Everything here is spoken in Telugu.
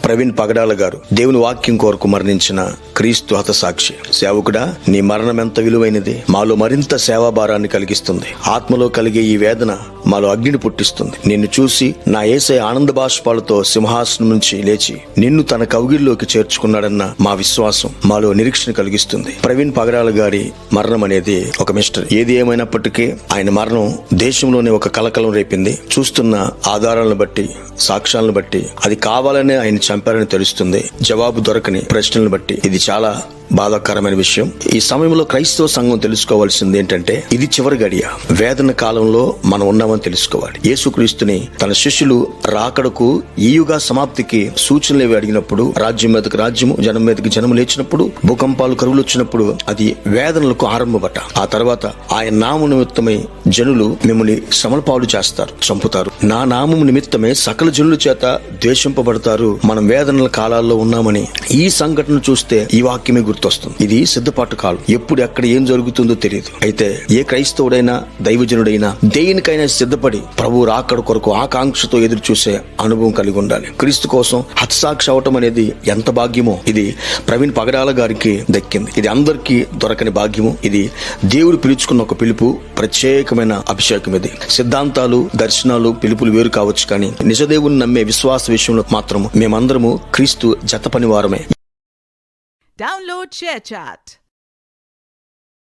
ప్రవీణ్ పగడాల గారు దేవుని వాక్యం కొరకు మరణించిన క్రీస్తు హతసాక్షి. సేవకుడా, నీ మరణం ఎంత విలువైనది. మాలో మరింత సేవాభారాన్ని కలిగిస్తుంది. ఆత్మలో కలిగే ఈ వేదన మాలో అగ్నిని పుట్టిస్తుంది. నిన్ను చూసి నా యేసయ్య ఆనంద బాష్పాలతో సింహాసనం నుంచి లేచి నిన్ను తన కౌగిల్లోకి చేర్చుకున్నాడన్న మా విశ్వాసం మాలో నిరీక్షణ కలిగిస్తుంది. ప్రవీణ్ పగడాల గారి మరణం అనేది ఒక మిస్టరీ. ఏది ఏమైనప్పటికీ ఆయన మరణం దేశంలోనే ఒక కలకలం రేపింది. చూస్తున్న ఆధారాలను బట్టి, సాక్ష్యాలను బట్టి అది కావాలనే ఆయన చంపారని తెలుస్తుంది. జవాబు దొరకని ప్రశ్నలను బట్టి ఇది చాలా బాధాకరమైన విషయం. ఈ సమయంలో క్రైస్తవ సంఘం తెలుసుకోవాల్సింది ఏంటంటే, ఇది చివరి గడియ. వేదన కాలంలో మనం ఉన్నామని తెలుసుకోవాలి. యేసుక్రీస్తుని తన శిష్యులు రాకడకు, ఈ యుగ సమాప్తికి సూచనలు అడిగినప్పుడు, రాజ్యం మీదకి రాజ్యము, జనం మీదకి జనము లేచినప్పుడు, భూకంపాలు, కరువులు వచ్చినప్పుడు అది వేదనలకు ఆరంభమట. ఆ తర్వాత ఆయన నామ నిమిత్తమై జనులు మిమ్మల్ని శ్రమలపాలు చేస్తారు, చంపుతారు. నా నామం నిమిత్తమే సకల జనుల చేత ద్వేషింపబడతారు. మనం వేదనల కాలాల్లో ఉన్నామని ఈ సంఘటన చూస్తే ఈ వాక్యమే గుర్తొస్తుంది. ఇది సిద్ధపాటు కాలం. ఎప్పుడు ఎక్కడ ఏం జరుగుతుందో తెలియదు. అయితే ఏ క్రైస్తవుడైనా, దైవజనుడైనా దేనికైనా సిద్ధపడి ప్రభు రాకడ కొరకు ఆకాంక్షతో ఎదురు చూసే అనుభవం కలిగి ఉండాలి. క్రీస్తు కోసం హతసాక్షి అవటం అనేది ఎంత భాగ్యమో ఇది ప్రవీణ్ పగడాల గారికి దక్కింది. ఇది అందరికీ దొరకని భాగ్యము. ఇది దేవుడు పిలుచుకున్న ఒక పిలుపు, ప్రత్యేకమైన అభిషేకం. ఇది సిద్ధాంతాలు, దర్శనాలు, పిలుపులు వేరు కావచ్చు, కానీ నిజదేవుని నమ్మే విశ్వాస విషయంలో మాత్రము మేమందరము క్రీస్తు జత పని వారమే. Download ShareChat.